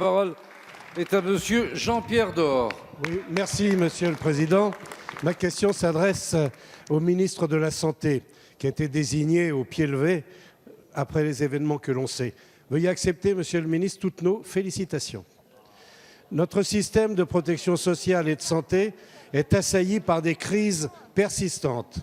La parole est à Monsieur Jean-Pierre Door. Oui, merci, Monsieur le Président. Ma question s'adresse au ministre de la Santé, qui a été désigné au pied levé après les événements que l'on sait. Veuillez accepter, Monsieur le ministre, toutes nos félicitations. Notre système de protection sociale et de santé est assailli par des crises persistantes.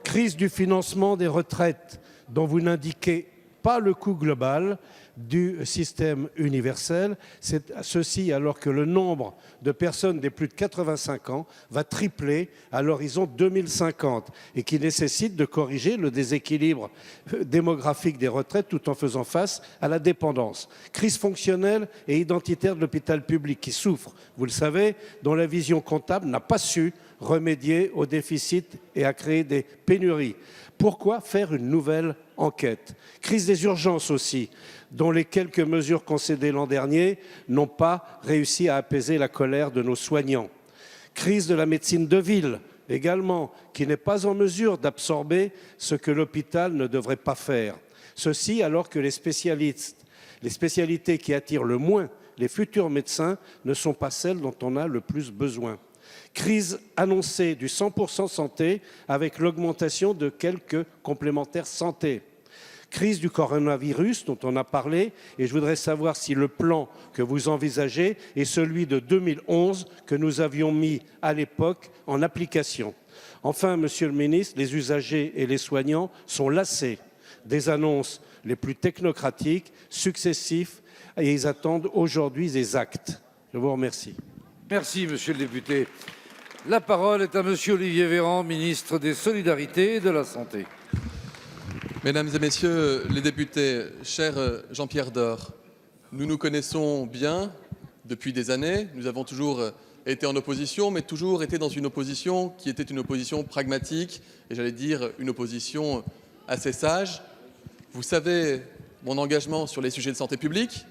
Crise du financement des retraites, dont vous n'indiquez pas le coût global du système universel, ceci alors que le nombre de personnes des plus de 85 ans va tripler à l'horizon 2050 et qui nécessite de corriger le déséquilibre démographique des retraites tout en faisant face à la dépendance. Crise fonctionnelle et identitaire de l'hôpital public qui souffre, vous le savez, dont la vision comptable n'a pas su remédier au déficit et à créer des pénuries. Pourquoi faire une nouvelle enquête? Crise des urgences aussi, dont les quelques mesures concédées l'an dernier n'ont pas réussi à apaiser la colère de nos soignants. Crise de la médecine de ville également, qui n'est pas en mesure d'absorber ce que l'hôpital ne devrait pas faire. Ceci alors que les spécialités qui attirent le moins les futurs médecins ne sont pas celles dont on a le plus besoin. Crise annoncée du 100% santé avec l'augmentation de quelques complémentaires santé. Crise du coronavirus dont on a parlé et je voudrais savoir si le plan que vous envisagez est celui de 2011 que nous avions mis à l'époque en application. Enfin, Monsieur le ministre, les usagers et les soignants sont lassés des annonces les plus technocratiques, successifs et ils attendent aujourd'hui des actes. Je vous remercie. Merci, Monsieur le député. La parole est à Monsieur Olivier Véran, ministre des Solidarités et de la Santé. Mesdames et Messieurs les députés, cher Jean-Pierre Door, nous nous connaissons bien depuis des années. Nous avons toujours été en opposition, mais toujours été dans une opposition qui était une opposition pragmatique et j'allais dire une opposition assez sage. Vous savez mon engagement sur les sujets de santé publique.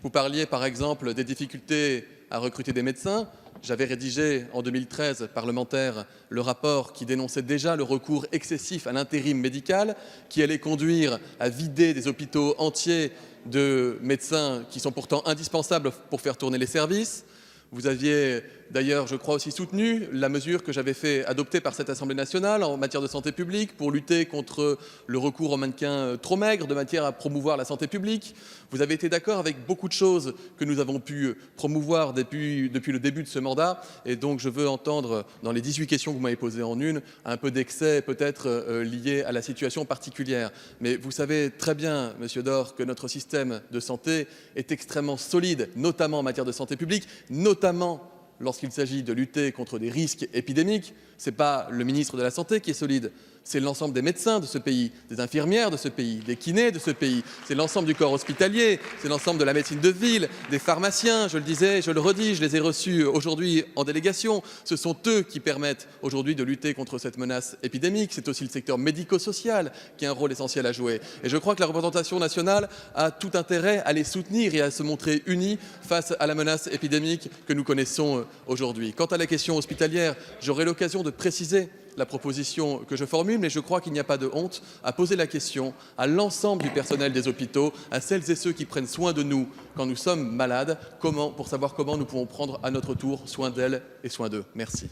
Vous parliez par exemple des difficultés à recruter des médecins. J'avais rédigé en 2013, parlementaire, le rapport qui dénonçait déjà le recours excessif à l'intérim médical, qui allait conduire à vider des hôpitaux entiers de médecins qui sont pourtant indispensables pour faire tourner les services. Vous aviez d'ailleurs, je crois, aussi soutenu la mesure que j'avais fait adopter par cette Assemblée nationale en matière de santé publique pour lutter contre le recours aux mannequins trop maigres, de matière à promouvoir la santé publique. Vous avez été d'accord avec beaucoup de choses que nous avons pu promouvoir depuis le début de ce mandat. Et donc, je veux entendre, dans les 18 questions que vous m'avez posées en une, un peu d'excès peut-être lié à la situation particulière. Mais vous savez très bien, Monsieur Door, que notre système de santé est extrêmement solide, notamment en matière de santé publique, notamment lorsqu'il s'agit de lutter contre des risques épidémiques. Ce n'est pas le ministre de la Santé qui est solide, c'est l'ensemble des médecins de ce pays, des infirmières de ce pays, des kinés de ce pays, c'est l'ensemble du corps hospitalier, c'est l'ensemble de la médecine de ville, des pharmaciens, je le disais, je le redis, je les ai reçus aujourd'hui en délégation. Ce sont eux qui permettent aujourd'hui de lutter contre cette menace épidémique. C'est aussi le secteur médico-social qui a un rôle essentiel à jouer. Et je crois que la représentation nationale a tout intérêt à les soutenir et à se montrer unie face à la menace épidémique que nous connaissons aujourd'hui. Quant à la question hospitalière, j'aurai l'occasion de préciser la proposition que je formule, mais je crois qu'il n'y a pas de honte à poser la question à l'ensemble du personnel des hôpitaux, à celles et ceux qui prennent soin de nous quand nous sommes malades, pour savoir comment nous pouvons prendre à notre tour soin d'elles et soin d'eux. Merci.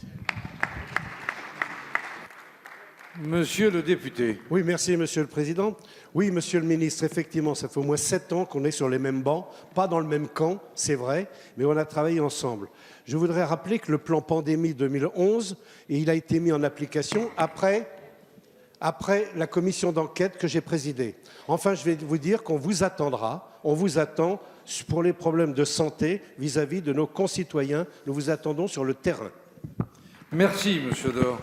Monsieur le député. Oui, merci, Monsieur le Président. Oui, Monsieur le Ministre, effectivement, ça fait au moins 7 ans qu'on est sur les mêmes bancs, pas dans le même camp, c'est vrai, mais on a travaillé ensemble. Je voudrais rappeler que le plan pandémie 2011, il a été mis en application après la commission d'enquête que j'ai présidée. Enfin, je vais vous dire qu'on vous attendra, on vous attend pour les problèmes de santé vis-à-vis de nos concitoyens. Nous vous attendons sur le terrain. Merci, Monsieur Door.